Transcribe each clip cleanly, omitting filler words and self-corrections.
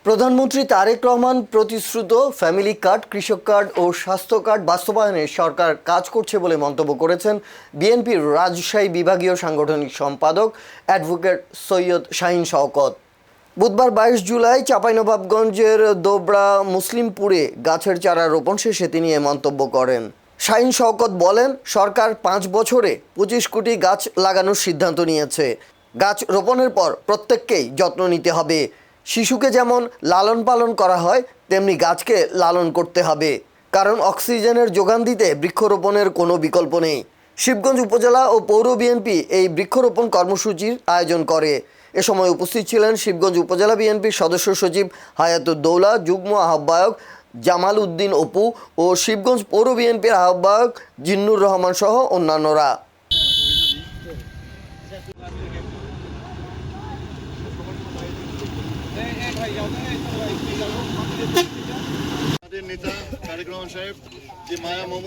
প্রধানমন্ত্রী Tarique Rahman প্রতিশ্রুত family card, কৃষক card ও স্বাস্থ্য কার্ড বাস্তবায়নে সরকার কাজ করছে বলে মন্তব্য করেছেন বিএনপির রাজশাহী বিভাগীয় সাংগঠনিক সম্পাদক অ্যাডভোকেট সৈয়দ শাহীন শওকত। বুধবার 22 জুলাই চাঁপাইনবাবগঞ্জের দোবরা মুসলিমপুরে গাছের চারা রোপণ শেষে তিনি এ মন্তব্য করেন। শাহীন শওকত বলেন, সরকার 5 বছরে 25 কোটি গাছ লাগানোর সিদ্ধান্ত নিয়েছে। গাছ রোপণের পর প্রত্যেককেই যত্ন নিতে হবে। শিশুকে যেমন লালন পালন করা হয়, তেমনি গাছকে লালন করতে হবে, কারণ অক্সিজেনের যোগান দিতে বৃক্ষরোপণের কোনো বিকল্প নেই। শিবগঞ্জ উপজেলা ও পৌর বিএনপি এই বৃক্ষরোপণ কর্মসূচির আয়োজন করে। এ সময় উপস্থিত ছিলেন শিবগঞ্জ উপজেলা বিএনপির সদস্য সচিব হায়াতুদ্দৌলা, যুগ্ম আহ্বায়ক জামাল উদ্দিন অপু ও শিবগঞ্জ পৌর বিএনপির আহ্বায়ক জিন্নুর রহমান সহ অন্যান্যরা।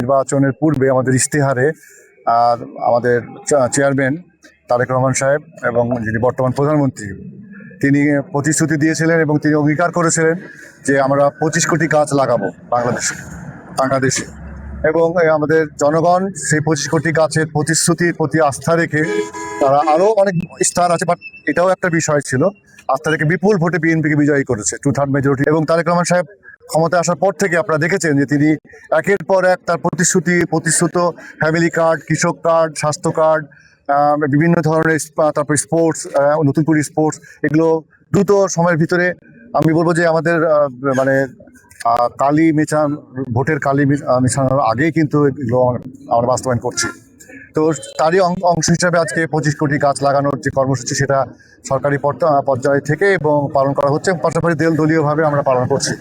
নির্বাচনের পূর্বে আমাদের ইশতেহারে আমাদের চেয়ারম্যান তারেক রহমান সাহেব এবং যিনি বর্তমান প্রধানমন্ত্রী, তিনি প্রতিশ্রুতি দিয়েছিলেন এবং তিনি অঙ্গীকার করেছিলেন যে আমরা 25 কোটি গাছ লাগাবো বাংলাদেশে। এবং আমাদের জনগণ সেই 25 কোটি গাছের প্রতিশ্রুতির প্রতি আস্থা রেখে তারা আরও অনেক স্থান আছে, বাট এটাও একটা বিষয় ছিল, আস্থা রেখে বিপুল ভোটে বিএনপিকে বিজয়ী করেছে, 2/3 মেজরিটি। এবং তারেক রহমান সাহেব ক্ষমতায় আসার পর থেকে আপনারা দেখেছেন যে তিনি একের পর এক তার প্রতিশ্রুত ফ্যামিলি কার্ড, কৃষক কার্ড, স্বাস্থ্য কার্ড, বিভিন্ন ধরনের, তারপর স্পোর্টস, নতুন করে স্পোর্টস, এগুলো দ্রুত সময়ের ভিতরে, আমি বলবো যে আমাদের ভোটের কালি মেছানোর আগেই কিন্তু এগুলো আমরা বাস্তবায়ন করছি। তো তারই অংশ হিসাবে আজকে 25 কোটি গাছ লাগানোর যে কর্মসূচি, সেটা সরকারি পর্যায় থেকে এবং পালন করা হচ্ছে, পাশাপাশি দলীয়ভাবে আমরা পালন করছি।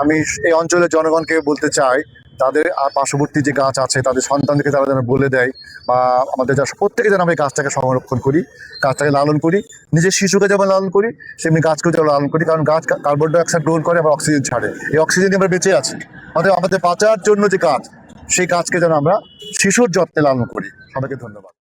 আমি এই অঞ্চলের জনগণকে বলতে চাই, তাদের পার্শ্ববর্তী যে গাছ আছে তাদের সন্তানদেরকে তারা যেন বলে দেয়, বা আমাদের যা প্রত্যেকে যেন আমরা এই গাছটাকে সংরক্ষণ করি, গাছটাকে লালন করি, নিজের শিশুকে যেমন লালন করি সেমনি গাছকেও যেন লালন করি, কারণ গাছ কার্বন ডাইঅক্সাইড গ্রহণ করে, আবার অক্সিজেন ছাড়ে। এই অক্সিজেন আমরা বেঁচে আছি, আমাদের বাঁচার জন্য যে গাছ, সেই গাছকে যেন আমরা শিশুর যত্নে লালন করি। সবাইকে ধন্যবাদ।